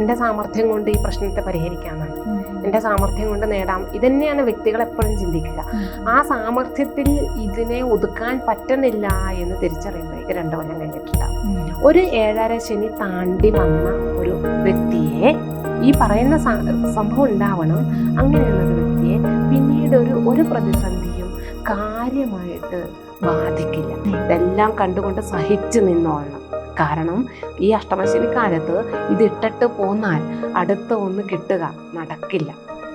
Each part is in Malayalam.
എൻ്റെ സാമർഥ്യം കൊണ്ട് ഈ പ്രശ്നത്തെ പരിഹരിക്കാമെന്നാണ്, എൻ്റെ സാമർഥ്യം കൊണ്ട് നേടാം. ഇതന്നെയാണ് വ്യക്തികൾ എപ്പോഴും ചിന്തിക്കുക. ആ സാമർഥ്യത്തിൽ ഇതിനെ ഒതുക്കാൻ പറ്റുന്നില്ല എന്ന് തിരിച്ചറിയുമ്പോഴേക്ക് 2 കൊല്ലം കഴിഞ്ഞിട്ടുണ്ടാവും. ഒരു 7.5 ശനി താണ്ടി വന്ന ഒരു വ്യക്തിയെ, ഈ പറയുന്ന സംഭവം ഉണ്ടാവണം, അങ്ങനെയുള്ളൊരു വ്യക്തിയെ പിന്നീട് ഒരു പ്രതിസന്ധിയും കാര്യമായിട്ട് ബാധിക്കില്ല. ഇതെല്ലാം കണ്ടുകൊണ്ട് സഹിച്ചു നിന്നോളണം. കാരണം ഈ അഷ്ടമശനിക്കാലത്ത് ഇതിട്ടിട്ട് പോന്നാൽ അടുത്ത ഒന്ന് കിട്ടുക നടക്കില്ല.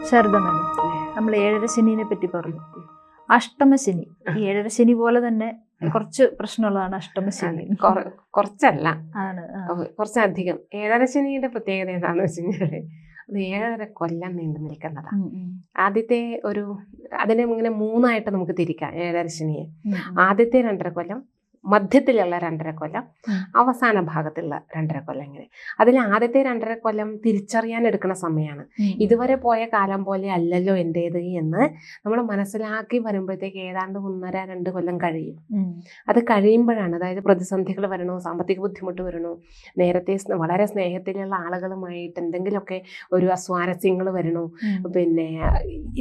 ശാരദ മാഡം, നമ്മൾ 7.5 ശനിയെ പറ്റി പറഞ്ഞു. അഷ്ടമശനി, ഈ 7.5 ശനി പോലെ തന്നെ കുറച്ച് പ്രശ്നമുള്ളതാണ് അഷ്ടമശനി. കുറച്ചല്ല, കുറച്ചധികം. 7.5 ശനിയുടെ പ്രത്യേകത എന്താണെന്ന് വെച്ച് കഴിഞ്ഞാൽ അത് 7.5 കൊല്ലം നീണ്ടു നിൽക്കുന്നതാണ്. ആദ്യത്തെ അതിനെ ഇങ്ങനെ 3ആയിട്ട് നമുക്ക് തിരിക്കാം 7.5 ശനിയെ. ആദ്യത്തെ 2.5 കൊല്ലം, മധ്യത്തിലുള്ള 2.5 കൊല്ലം, അവസാന ഭാഗത്തുള്ള 2.5 കൊല്ലം. ഇങ്ങനെ അതിൽ ആദ്യത്തെ 2.5 കൊല്ലം തിരിച്ചറിയാൻ എടുക്കുന്ന സമയമാണ്. ഇതുവരെ പോയ കാലം പോലെ അല്ലല്ലോ എൻ്റേത് എന്ന് നമ്മൾ മനസ്സിലാക്കി വരുമ്പോഴത്തേക്ക് ഏതാണ്ട് 1.5-2 കൊല്ലം കഴിയും. അത് കഴിയുമ്പോഴാണ്, അതായത് പ്രതിസന്ധികൾ വരണു, സാമ്പത്തിക ബുദ്ധിമുട്ട് വരണു, നേരത്തെ വളരെ സ്നേഹത്തിലുള്ള ആളുകളുമായിട്ട് എന്തെങ്കിലുമൊക്കെ ഒരു അസ്വാരസ്യങ്ങൾ വരണു, പിന്നെ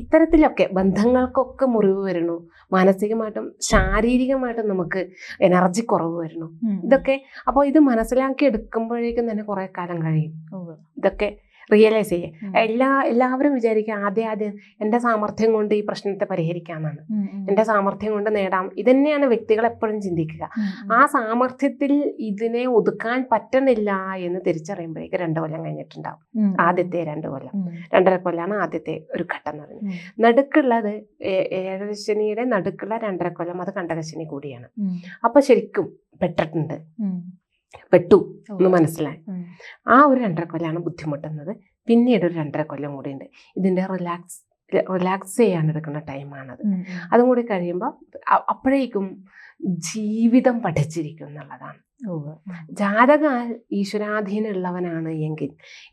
ഇത്തരത്തിലൊക്കെ ബന്ധങ്ങൾക്കൊക്കെ മുറിവ് വരണു, മാനസികമായിട്ടും ശാരീരികമായിട്ടും നമുക്ക് എനർജി കുറവ് വരുന്നു. ഇതൊക്കെ അപ്പോൾ ഇത് മനസ്സിലാക്കി എടുക്കുമ്പോഴേക്കും തന്നെ കുറെ കാലം കഴിയും ഇതൊക്കെ റിയലൈസ് ചെയ്യാൻ. എല്ലാവരും വിചാരിക്കുക ആദ്യം എൻ്റെ സാമർഥ്യം കൊണ്ട് ഈ പ്രശ്നത്തെ പരിഹരിക്കാമെന്നാണ്, എൻ്റെ സാമർഥ്യം കൊണ്ട് നേടാം. ഇതന്നെയാണ് വ്യക്തികൾ എപ്പോഴും ചിന്തിക്കുക. ആ സാമർഥ്യത്തിൽ ഇതിനെ ഒതുക്കാൻ പറ്റുന്നില്ല എന്ന് തിരിച്ചറിയുമ്പോഴേക്ക് 2 കൊല്ലം കഴിഞ്ഞിട്ടുണ്ടാവും. ആദ്യത്തെ 2 കൊല്ലം, 2.5 കൊല്ലാണ് ആദ്യത്തെ ഒരു ഘട്ടം എന്ന് പറയുന്നത്. നടുക്കുള്ളത് 7.5 ശനിയുടെ നടുക്കുള്ള 2.5 കൊല്ലം അത് കണ്ടകശനി കൂടിയാണ്. അപ്പൊ ശരിക്കും പെട്ടു എന്ന് മനസ്സിലായി. ആ ഒരു 2.5 കൊല്ലാണ് ബുദ്ധിമുട്ടുന്നത്. പിന്നീട് ഒരു 2.5 കൊല്ലം കൂടി ഉണ്ട്. ഇതിൻ്റെ റിലാക്സ് ചെയ്യാൻ എടുക്കുന്ന ടൈമാണത്. അതും കൂടി കഴിയുമ്പോൾ അപ്പോഴേക്കും ജീവിതം പഠിച്ചിരിക്കും എന്നുള്ളതാണ്. ജാതക ഈശ്വരാധീനമുള്ളവനാണ് എങ്കിൽ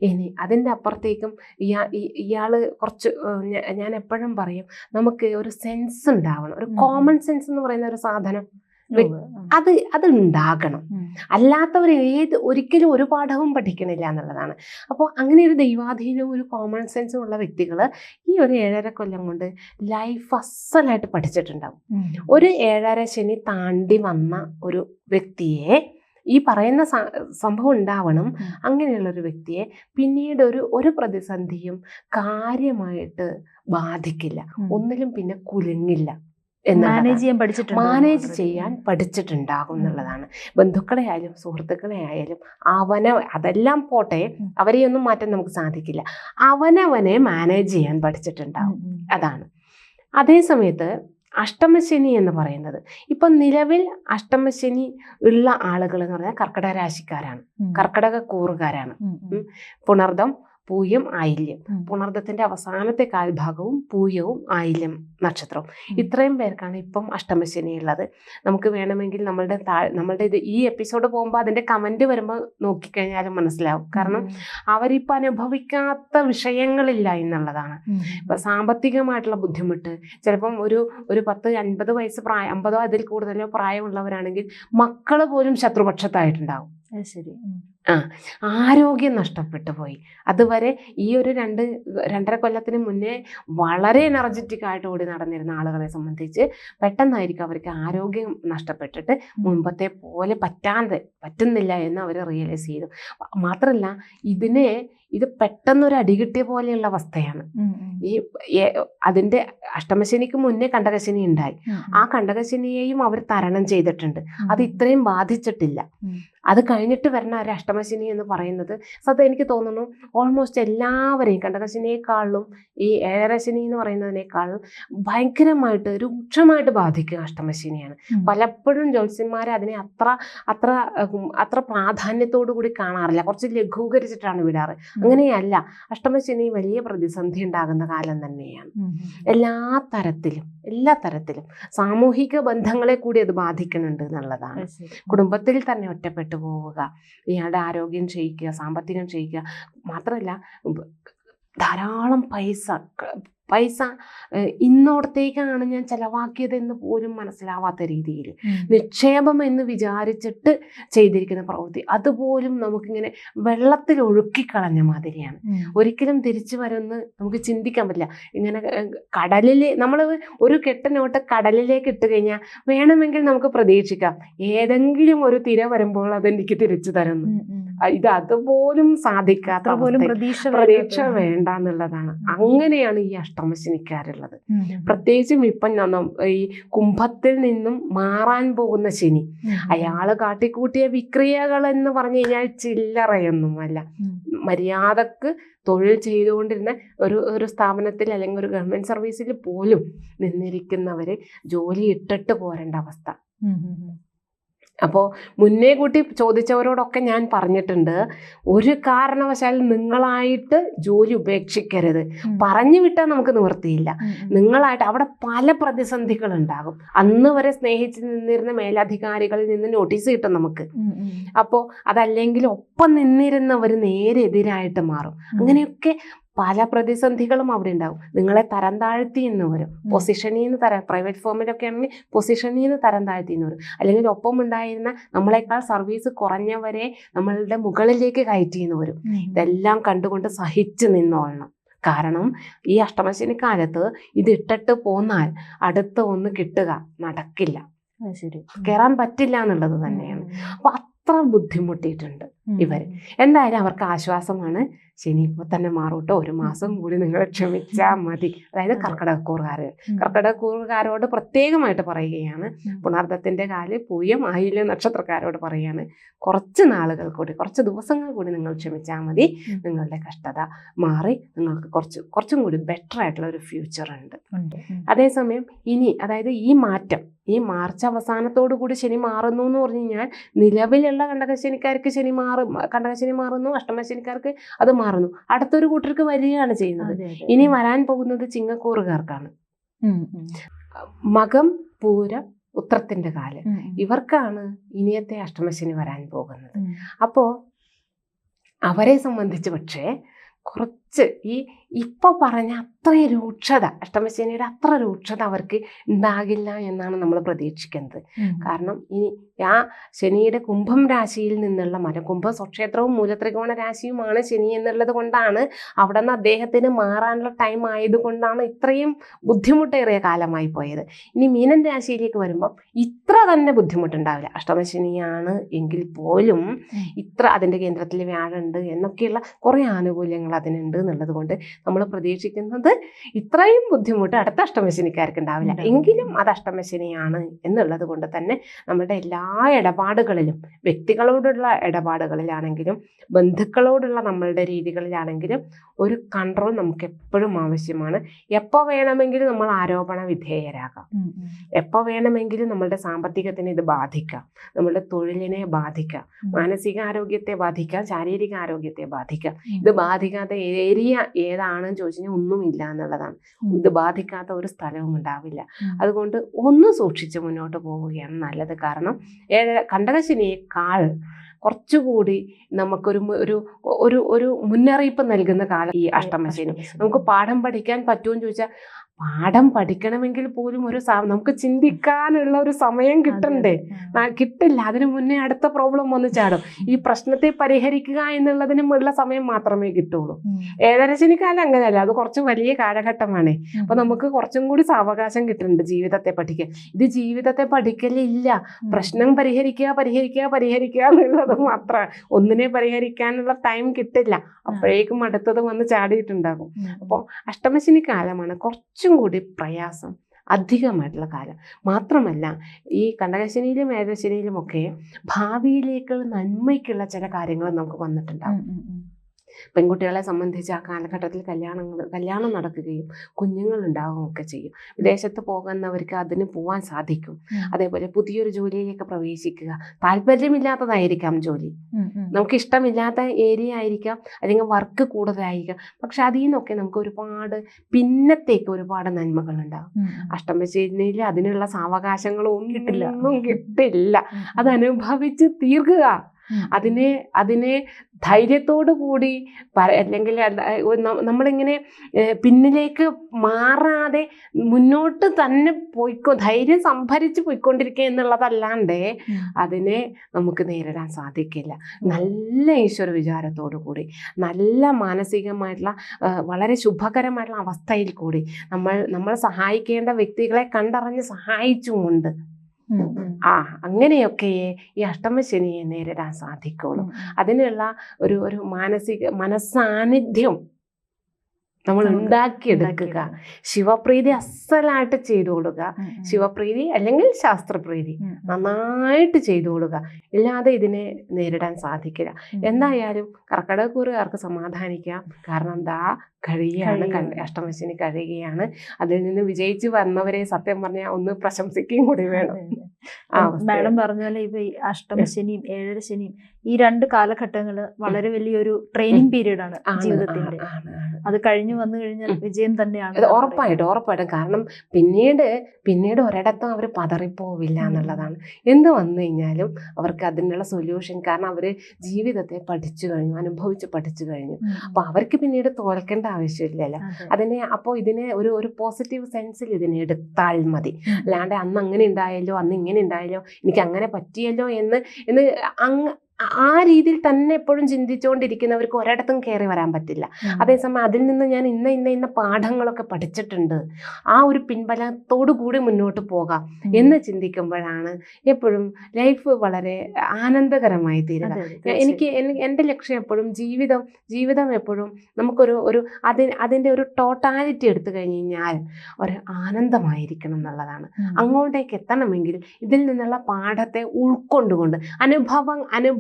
ഇനി അതിൻ്റെ അപ്പുറത്തേക്കും ഇയാള് കുറച്ച്, ഞാൻ എപ്പോഴും പറയും, നമുക്ക് ഒരു സെൻസ് ഉണ്ടാവണം. ഒരു കോമൺ സെൻസ് എന്ന് പറയുന്ന ഒരു സാധനം അത് ഉണ്ടാകണം. അല്ലാത്തവർ ഒരിക്കലും ഒരു പാഠവും പഠിക്കണില്ല എന്നുള്ളതാണ്. അപ്പോൾ അങ്ങനെ ഒരു ദൈവാധീനവും ഒരു കോമൺ സെൻസും ഉള്ള വ്യക്തികൾ ഈ ഒരു 7.5 കൊല്ലം കൊണ്ട് ലൈഫ് അസലായിട്ട് പഠിച്ചിട്ടുണ്ടാവും. ഒരു 7.5 ശനി താണ്ടി വന്ന ഒരു വ്യക്തിയെ, ഈ പറയുന്ന സംഭവം ഉണ്ടാവണം, അങ്ങനെയുള്ളൊരു വ്യക്തിയെ പിന്നീട് ഒരു പ്രതിസന്ധിയും കാര്യമായിട്ട് ബാധിക്കില്ല. ഒന്നിലും പിന്നെ കുലുങ്ങില്ല, മാനേജ് ചെയ്യാൻ പഠിച്ചിട്ടുണ്ടാകും എന്നുള്ളതാണ്. ബന്ധുക്കളെ ആയാലും സുഹൃത്തുക്കളെ ആയാലും അതെല്ലാം പോട്ടെ, അവരെയൊന്നും മാറ്റാൻ നമുക്ക് സാധിക്കില്ല. അവനവനെ മാനേജ് ചെയ്യാൻ പഠിച്ചിട്ടുണ്ടാകും. അതാണ്. അതേ സമയത്ത് അഷ്ടമശനി എന്ന് പറയുന്നത്, ഇപ്പം നിലവിൽ അഷ്ടമശനി ഉള്ള ആളുകൾ എന്ന് പറഞ്ഞാൽ കർക്കിടക രാശിക്കാരാണ്, കർക്കിടക കൂറുകാരാണ്. പുണർദം, പൂയം, ആയില്യം. പുണർദത്തിന്റെ അവസാനത്തെ കാൽഭാഗവും പൂയവും ആയില്യം നക്ഷത്രവും. ഇത്രയും പേർക്കാണ് ഇപ്പം അഷ്ടമശനി ഉള്ളത്. നമുക്ക് വേണമെങ്കിൽ നമ്മളുടെ ഈ എപ്പിസോഡ് പോകുമ്പോൾ അതിന്റെ കമന്റ് വരുമ്പോൾ നോക്കിക്കഴിഞ്ഞാലും മനസ്സിലാവും. കാരണം അവരിപ്പോൾ അനുഭവിക്കാത്ത വിഷയങ്ങളില്ല എന്നുള്ളതാണ്. ഇപ്പൊ സാമ്പത്തികമായിട്ടുള്ള ബുദ്ധിമുട്ട്, ചിലപ്പം ഒരു 10-50 വയസ്സ് പ്രായം, 50 അതിൽ കൂടുതലോ പ്രായമുള്ളവരാണെങ്കിൽ മക്കള് പോലും ശത്രുപക്ഷത്തായിട്ടുണ്ടാവും. ശരി. ആരോഗ്യം നഷ്ടപ്പെട്ടു പോയി. അതുവരെ ഈ ഒരു 2-2.5 കൊല്ലത്തിന് മുന്നേ വളരെ എനർജറ്റിക് ആയിട്ട് ഓടി നടന്നിരുന്ന ആളുകളെ സംബന്ധിച്ച് പെട്ടെന്നായിരിക്കും അവർക്ക് ആരോഗ്യം നഷ്ടപ്പെട്ടിട്ട് മുൻപത്തെ പോലെ പറ്റുന്നില്ല എന്ന് അവർ റിയലൈസ് ചെയ്തു. മാത്രമല്ല ഇത് പെട്ടെന്നൊരു അടികിട്ടിയ പോലെയുള്ള അവസ്ഥയാണ്. അതിൻ്റെ അഷ്ടമശനിക്ക് മുന്നേ കണ്ടകശനി ഉണ്ടായി. ആ കണ്ടകശനിയെയും അവർ തരണം ചെയ്തിട്ടുണ്ട്. അത് ഇത്രയും ബാധിച്ചിട്ടില്ല. അത് കഴിഞ്ഞിട്ട് വരുന്ന ഒരു അഷ്ടമശനി എന്ന് പറയുന്നത് എനിക്ക് തോന്നുന്നു ഓൾമോസ്റ്റ് എല്ലാവരെയും കണ്ടകശനിയേക്കാളും ഈ 7.5 ശനി എന്ന് പറയുന്നതിനേക്കാളും ഭയങ്കരമായിട്ട് രൂക്ഷമായിട്ട് ബാധിക്കുക അഷ്ടമശനിയാണ്. പലപ്പോഴും ജ്യോത്സ്യന്മാരെ അതിനെ അത്ര പ്രാധാന്യത്തോടു കൂടി കാണാറില്ല, കുറച്ച് ലഘൂകരിച്ചിട്ടാണ് വിടാറ്. അങ്ങനെയല്ല, അഷ്ടമശനി വലിയ പ്രതിസന്ധി ഉണ്ടാകുന്ന കാലം തന്നെയാണ്. എല്ലാ തരത്തിലും സാമൂഹിക ബന്ധങ്ങളെ കൂടി അത് ബാധിക്കുന്നുണ്ട് എന്നുള്ളതാണ്. കുടുംബത്തിൽ തന്നെ ഒറ്റപ്പെട്ടു പോവുക, ഇയാളുടെ ആരോഗ്യം ക്ഷയിക്കുക, സാമ്പത്തികം ക്ഷയിക്കുക. മാത്രമല്ല ധാരാളം പൈസ പൈസ ഇന്നോടത്തേക്കാണ് ഞാൻ ചെലവാക്കിയതെന്ന് പോലും മനസ്സിലാവാത്ത രീതിയിൽ നിക്ഷേപം എന്ന് വിചാരിച്ചിട്ട് ചെയ്തിരിക്കുന്ന പ്രവൃത്തി അതുപോലും നമുക്കിങ്ങനെ വെള്ളത്തിൽ ഒഴുക്കിക്കളഞ്ഞ മാതിരിയാണ്. ഒരിക്കലും തിരിച്ചു വരുമെന്ന് നമുക്ക് ചിന്തിക്കാൻ പറ്റില്ല. ഇങ്ങനെ കടലിൽ നമ്മൾ ഒരു കെട്ട് നോട്ട് കടലിലേക്ക് ഇട്ട് കഴിഞ്ഞാൽ വേണമെങ്കിൽ നമുക്ക് പ്രതീക്ഷിക്കാം ഏതെങ്കിലും ഒരു തിര വരുമ്പോൾ അതെനിക്ക് തിരിച്ചു തരുന്നു. ഇത് അതുപോലും സാധിക്കാത്ത പോലും പ്രതീക്ഷ വേണ്ട എന്നുള്ളതാണ്. അങ്ങനെയാണ് ഈ അഷ്ടമശനിക്കാരുള്ളത്. പ്രത്യേകിച്ചും ഇപ്പം ഈ കുംഭത്തിൽ നിന്നും മാറാൻ പോകുന്ന ശനി, അയാള് കാട്ടിക്കൂട്ടിയ വിക്രിയകൾ എന്ന് പറഞ്ഞു കഴിഞ്ഞാൽ ചില്ലറയൊന്നുമല്ല. മര്യാദക്ക് തൊഴിൽ ചെയ്തുകൊണ്ടിരുന്ന ഒരു സ്ഥാപനത്തിൽ അല്ലെങ്കിൽ ഒരു ഗവൺമെന്റ് സർവീസിൽ പോലും നിന്നിരിക്കുന്നവര് ജോലി ഇട്ടിട്ട് പോരേണ്ട അവസ്ഥ. അപ്പോൾ മുന്നേ കൂട്ടി ചോദിച്ചവരോടൊക്കെ ഞാൻ പറഞ്ഞിട്ടുണ്ട്, ഒരു കാരണവശാലും നിങ്ങളായിട്ട് ജോലി ഉപേക്ഷിക്കരുത്. പറഞ്ഞു വിട്ടാൽ നമുക്ക് നിവൃത്തിയില്ല. നിങ്ങളായിട്ട് അവിടെ പല പ്രതിസന്ധികൾ ഉണ്ടാകും. അന്ന് വരെ സ്നേഹിച്ച് നിന്നിരുന്ന മേലധികാരികളിൽ നിന്ന് നോട്ടീസ് കിട്ടും നമുക്ക്. അപ്പോൾ അതല്ലെങ്കിൽ ഒപ്പം നിന്നിരുന്നവർ നേരെ എതിരായിട്ട് മാറും. അങ്ങനെയൊക്കെ പല പ്രതിസന്ധികളും അവിടെ ഉണ്ടാവും. നിങ്ങളെ തരം താഴ്ത്തി എന്ന് വരും. പൊസിഷനിൽ നിന്ന് പ്രൈവറ്റ് ഫോമിലൊക്കെ ആണെങ്കിൽ പൊസിഷനിൽ നിന്ന് തരം താഴ്ത്തി എന്ന് വരും. അല്ലെങ്കിൽ ഒപ്പം ഉണ്ടായിരുന്ന നമ്മളെക്കാൾ സർവീസ് കുറഞ്ഞവരെ നമ്മളുടെ മുകളിലേക്ക് കയറ്റി എന്ന് വരും. ഇതെല്ലാം കണ്ടുകൊണ്ട് സഹിച്ചു നിന്നോളണം. കാരണം ഈ അഷ്ടമശനി കാലത്ത് ഇത് ഇട്ടിട്ട് പോന്നാൽ അടുത്ത ഒന്ന് കിട്ടുക നടക്കില്ല, കയറാൻ പറ്റില്ല എന്നുള്ളത് തന്നെയാണ്. അപ്പൊ അത്ര ബുദ്ധിമുട്ടിയിട്ടുണ്ട് ഇവർ. എന്തായാലും അവർക്ക് ആശ്വാസമാണ്, ശനി ഇപ്പോൾ തന്നെ മാറൂട്ടോ, ഒരു മാസം കൂടി നിങ്ങൾ ക്ഷമിച്ചാൽ മതി. അതായത് കർക്കിടകക്കൂറുകാരോട് പ്രത്യേകമായിട്ട് പറയുകയാണ്. പുണർദത്തിന്റെ കാല്, പൂയം, ആയില്യ നക്ഷത്രക്കാരോട് പറയുകയാണ്, കുറച്ച് നാളുകൾ കൂടി, കുറച്ച് ദിവസങ്ങൾ കൂടി നിങ്ങൾ ക്ഷമിച്ചാൽ മതി. നിങ്ങളുടെ കഷ്ടത മാറി നിങ്ങൾക്ക് കുറച്ചും കൂടി ബെറ്റർ ആയിട്ടുള്ള ഒരു ഫ്യൂച്ചർ ഉണ്ട്. അതേസമയം ഇനി, അതായത് ഈ മാറ്റം, ഈ മാർച്ച് അവസാനത്തോടു കൂടി ശനി മാറുന്നു എന്ന് പറഞ്ഞു കഴിഞ്ഞാൽ നിലവിലുള്ള കണ്ടകശനിക്കാർക്ക് കണ്ടകശനി മാറുന്നു, അഷ്ടമശനിക്കാർക്ക് അത് മാറുന്നു. അടുത്തൊരു കൂട്ടർക്ക് വരികയാണ് ചെയ്യുന്നത്. ഇനി വരാൻ പോകുന്നത് ചിങ്ങക്കൂറുകാർക്കാണ്. മകം, പൂരം, ഉത്രത്തിന്റെ കാല്, ഇവർക്കാണ് ഇനിയത്തെ അഷ്ടമശനി വരാൻ പോകുന്നത്. അപ്പോ അവരെ സംബന്ധിച്ച് പക്ഷേ കുറച്ച് ഇപ്പൊ പറഞ്ഞ അത്ര രൂക്ഷത, അഷ്ടമശനിയുടെ അത്ര രൂക്ഷത അവർക്ക് ഉണ്ടാകില്ല എന്നാണ് നമ്മൾ പ്രതീക്ഷിക്കുന്നത്. കാരണം ഇനി ആ ശനിയുടെ കുംഭം രാശിയിൽ നിന്നുള്ള മാറ്റം, കുംഭ സ്വക്ഷേത്രവും മൂലത്രികോണ രാശിയുമാണ് ശനി എന്നുള്ളത് കൊണ്ടാണ് അവിടെ നിന്ന് അദ്ദേഹത്തിന് മാറാനുള്ള ടൈം ആയതുകൊണ്ടാണ് ഇത്രയും ബുദ്ധിമുട്ടേറിയ കാലമായി പോയത്. ഇനി മീനൻ രാശിയിലേക്ക് വരുമ്പോൾ ഇത്ര തന്നെ ബുദ്ധിമുട്ടുണ്ടാവില്ല. അഷ്ടമശനിയാണ് എങ്കിൽ പോലും ഇത്ര, അതിൻ്റെ കേന്ദ്രത്തിൽ വ്യാഴമുണ്ട് എന്നൊക്കെയുള്ള കുറേ ആനുകൂല്യങ്ങൾ അതിനുണ്ട് എന്നുള്ളത് കൊണ്ട് നമ്മൾ പ്രതീക്ഷിക്കുന്നത് ഇത്രയും ബുദ്ധിമുട്ട് അടുത്ത അഷ്ടമശനിക്കാർക്ക് ഉണ്ടാവില്ല. എങ്കിലും അത് അഷ്ടമശനിയാണ് എന്നുള്ളത് കൊണ്ട് തന്നെ നമ്മുടെ എല്ലാ ഇടപാടുകളിലും, വ്യക്തികളോടുള്ള ഇടപാടുകളിലാണെങ്കിലും ബന്ധുക്കളോടുള്ള നമ്മളുടെ രീതികളിലാണെങ്കിലും ഒരു കൺട്രോൾ നമുക്ക് എപ്പോഴും ആവശ്യമാണ്. എപ്പോൾ വേണമെങ്കിലും നമ്മൾ ആരോപണ വിധേയരാകാം, എപ്പോൾ വേണമെങ്കിലും നമ്മളുടെ സാമ്പത്തികത്തിനെ ഇത് ബാധിക്കാം, നമ്മളുടെ തൊഴിലിനെ ബാധിക്കാം, മാനസികാരോഗ്യത്തെ ബാധിക്കാം, ശാരീരിക ആരോഗ്യത്തെ ബാധിക്കാം. ഇത് ബാധിക്കാത്ത ഏരിയ ഏതാണെന്ന് ചോദിച്ചു കഴിഞ്ഞാൽ ഒന്നുമില്ല എന്നുള്ളതാണ്. ഇത് ബാധിക്കാത്ത ഒരു സ്ഥലവും ഉണ്ടാവില്ല. അതുകൊണ്ട് ഒന്ന് സൂക്ഷിച്ച് മുന്നോട്ട് പോവുകയാണ് നല്ലത്. കാരണം കണ്ടകശനിയേക്കാൾ കുറച്ചുകൂടി നമുക്കൊരു ഒരു ഒരു മുന്നറിയിപ്പ് നൽകുന്ന കാലം ഈ അഷ്ടമശനി. നമുക്ക് പാഠം പഠിക്കാൻ പറ്റുമെന്ന് ചോദിച്ചാൽ പാഠം പഠിക്കണമെങ്കിൽ പോലും നമുക്ക് ചിന്തിക്കാനുള്ള ഒരു സമയം കിട്ടണ്ടേ? കിട്ടില്ല. അതിനു മുന്നേ അടുത്ത പ്രോബ്ലം വന്ന് ചാടും. ഈ പ്രശ്നത്തെ പരിഹരിക്കുക എന്നുള്ളതിനുമുള്ള സമയം മാത്രമേ കിട്ടുള്ളൂ. ഏഴരശനിക്കാലം അങ്ങനെയല്ല, അത് കുറച്ച് വലിയ കാലഘട്ടമാണ്. അപ്പൊ നമുക്ക് കുറച്ചും കൂടി സാവകാശം കിട്ടുന്നുണ്ട് ജീവിതത്തെ പഠിക്കാൻ. ഇത് ജീവിതത്തെ പഠിക്കലില്ല, പ്രശ്നം പരിഹരിക്കുക എന്നുള്ളത് മാത്രമാണ്. ഒന്നിനെ പരിഹരിക്കാനുള്ള ടൈം കിട്ടില്ല, അപ്പോഴേക്കും അടുത്തത് വന്ന് ചാടിയിട്ടുണ്ടാകും. അപ്പോൾ അഷ്ടമശനി കാലമാണ് കുറച്ചും കൂടി പ്രയാസം അധികമായിട്ടുള്ള കാലം. മാത്രമല്ല ഈ കണ്ടകശനിയിലും ഏഴരശനിയിലുമൊക്കെ ഭാവിയിലേക്കുള്ള നന്മയ്ക്കുള്ള ചില കാര്യങ്ങൾ നമുക്ക് വന്നിട്ടുണ്ടാകും. പെൺകുട്ടികളെ സംബന്ധിച്ച് ആ കാലഘട്ടത്തിൽ കല്യാണം നടക്കുകയും കുഞ്ഞുങ്ങൾ ഉണ്ടാവുകയൊക്കെ ചെയ്യും. വിദേശത്ത് പോകുന്നവർക്ക് അതിന് പോകാൻ സാധിക്കും. അതേപോലെ പുതിയൊരു ജോലിയിലേക്ക് പ്രവേശിക്കുക, താല്പര്യമില്ലാത്തതായിരിക്കാം ജോലി, നമുക്ക് ഇഷ്ടമില്ലാത്ത ഏരിയ ആയിരിക്കാം, അല്ലെങ്കിൽ വർക്ക് കൂടുതലായിരിക്കാം. പക്ഷെ അതിൽ നിന്നൊക്കെ നമുക്ക് ഒരുപാട് പിന്നത്തേക്ക് ഒരുപാട് നന്മകൾ ഉണ്ടാകും. അഷ്ടമശനിയിൽ അതിനുള്ള സാവകാശങ്ങളൊന്നും കിട്ടില്ല. അത് അനുഭവിച്ച് തീർക്കുക. അതിനെ ധൈര്യത്തോടു കൂടി അല്ലെങ്കിൽ നമ്മളിങ്ങനെ പിന്നിലേക്ക് മാറാതെ മുന്നോട്ട് തന്നെ ധൈര്യം സംഭരിച്ച് പോയിക്കൊണ്ടിരിക്കുക എന്നുള്ളതല്ലാണ്ട് അതിനെ നമുക്ക് നേരിടാൻ സാധിക്കില്ല. നല്ല ഈശ്വര വിചാരത്തോടു കൂടി, നല്ല മാനസികമായിട്ടുള്ള വളരെ ശുഭകരമായിട്ടുള്ള അവസ്ഥയിൽ കൂടി നമ്മൾ സഹായിക്കേണ്ട വ്യക്തികളെ കണ്ടറിഞ്ഞ് സഹായിച്ചുകൊണ്ട് അങ്ങനെയൊക്കെ ഈ അഷ്ടമശനിയെ നേരിടാൻ സാധിക്കുള്ളൂ. അതിനുള്ള ഒരു മനസ്സാന്നിധ്യം നമ്മൾ ഉണ്ടാക്കിയെടുക്കുക. ശിവപ്രീതി അസലായിട്ട് ചെയ്തു കൊടുക്കുക. ശിവപ്രീതി അല്ലെങ്കിൽ ശാസ്ത്രപ്രീതി നന്നായിട്ട് ചെയ്തു കൊടുക്കുക. ഇല്ലാതെ ഇതിനെ നേരിടാൻ സാധിക്കില്ല. എന്തായാലും കർക്കിടകക്കൂറുകാർക്ക് സമാധാനിക്കാം. കാരണം എന്താ, കഴിയുകയാണ്, അഷ്ടമശനി കഴിയുകയാണ്. അതിൽ നിന്ന് വിജയിച്ചു വന്നവരെ സത്യം പറഞ്ഞാൽ ഒന്ന് പ്രശംസിക്കുകയും കൂടി വേണം. മാഡം പറഞ്ഞ പോലെ ഇപ്പൊ ഈ അഷ്ടമശനിയും 7.5 ശനിയും ഈ 2 കാലഘട്ടങ്ങള് വളരെ വലിയൊരു ട്രെയിനിങ് പീരീഡ് ആണ് ജീവിതത്തിന്റെ. അത് കഴിഞ്ഞു വന്നു കഴിഞ്ഞാൽ വിജയം തന്നെയാണ്. ഉറപ്പായിട്ടും. കാരണം പിന്നീട് ഒരിടത്തും അവർ പതറിപ്പോവില്ല എന്നുള്ളതാണ്. എന്ത് വന്നു കഴിഞ്ഞാലും അവർക്ക് അതിനുള്ള സൊല്യൂഷൻ, കാരണം അവര് ജീവിതത്തെ പഠിച്ചു കഴിഞ്ഞു, അനുഭവിച്ച് പഠിച്ചു കഴിഞ്ഞു. അപ്പൊ അവർക്ക് പിന്നീട് തോൽക്കേണ്ട ആവശ്യമില്ലല്ലോ. അപ്പോൾ ഇതിനെ ഒരു പോസിറ്റീവ് സെൻസിൽ ഇതിനെ എടുത്താൽ മതി. അല്ലാണ്ട് അന്ന് അങ്ങനെ ഉണ്ടായല്ലോ, അന്ന് ഇങ്ങനെ ഉണ്ടായല്ലോ, എനിക്ക് അങ്ങനെ പറ്റിയല്ലോ എന്ന് ആ രീതിയിൽ തന്നെ എപ്പോഴും ചിന്തിച്ചുകൊണ്ടിരിക്കുന്നവർക്ക് ഒരിടത്തും കയറി വരാൻ പറ്റില്ല. അതേസമയം അതിൽ നിന്ന് ഞാൻ ഇന്ന പാഠങ്ങളൊക്കെ പഠിച്ചിട്ടുണ്ട്, ആ ഒരു പിൻബലത്തോടു കൂടി മുന്നോട്ട് പോകാം എന്ന് ചിന്തിക്കുമ്പോഴാണ് എപ്പോഴും ലൈഫ് വളരെ ആനന്ദകരമായി തീരുക. എൻ്റെ ലക്ഷ്യം എപ്പോഴും ജീവിതം എപ്പോഴും നമുക്കൊരു അതിൻ്റെ ഒരു ടോട്ടാലിറ്റി എടുത്തു കഴിഞ്ഞ് കഴിഞ്ഞാൽ ഒരു ആനന്ദമായിരിക്കണം എന്നുള്ളതാണ്. അങ്ങോട്ടേക്ക് എത്തണമെങ്കിൽ ഇതിൽ നിന്നുള്ള പാഠത്തെ ഉൾക്കൊണ്ടുകൊണ്ട്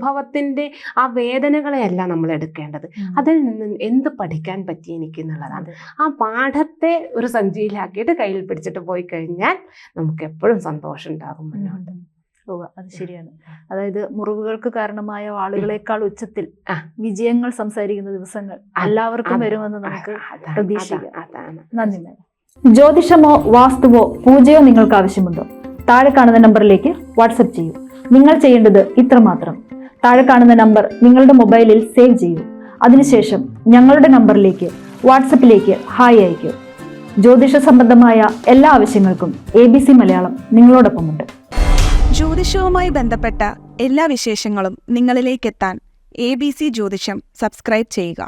അനുഭവത്തിന്റെ ആ വേദനകളെയല്ല നമ്മൾ എടുക്കേണ്ടത്, അതിൽ നിന്ന് എന്ത് പഠിക്കാൻ പറ്റി എനിക്ക് എന്നുള്ളതാണ്. ആ പാഠത്തെ ഒരു സഞ്ചിയിലാക്കിയിട്ട് കയ്യിൽ പിടിച്ചിട്ട് പോയി കഴിഞ്ഞാൽ നമുക്ക് എപ്പോഴും സന്തോഷം ഉണ്ടാകും മുന്നോട്ട്. അത് ശരിയാണ്. അതായത് മുറിവുകൾക്ക് കാരണമായ ആളുകളെക്കാൾ ഉച്ചത്തിൽ വിജയങ്ങൾ സംസാരിക്കുന്ന ദിവസങ്ങൾ എല്ലാവർക്കും വരുമെന്ന് നമുക്ക് പ്രതീക്ഷിക്കാം. നന്ദി മാഡം. ജ്യോതിഷമോ വാസ്തുവോ പൂജയോ നിങ്ങൾക്ക് ആവശ്യമുണ്ടോ? താഴെ കാണുന്ന നമ്പറിലേക്ക് വാട്സപ്പ് ചെയ്യൂ. നിങ്ങൾ ചെയ്യേണ്ടത് ഇത്രമാത്രം: താഴെ കാണുന്ന നമ്പർ നിങ്ങളുടെ മൊബൈലിൽ സേവ് ചെയ്യൂ. അതിനുശേഷം ഞങ്ങളുടെ നമ്പറിലേക്ക് വാട്സപ്പിലേക്ക് ഹായ് അയക്കൂ. ജ്യോതിഷ സംബന്ധമായ എല്ലാ ആവശ്യങ്ങൾക്കും ABC മലയാളം നിങ്ങളോടൊപ്പമുണ്ട്. ജ്യോതിഷവുമായി ബന്ധപ്പെട്ട എല്ലാ വിശേഷങ്ങളും നിങ്ങളിലേക്കെത്താൻ ABC ജ്യോതിഷം സബ്സ്ക്രൈബ് ചെയ്യുക.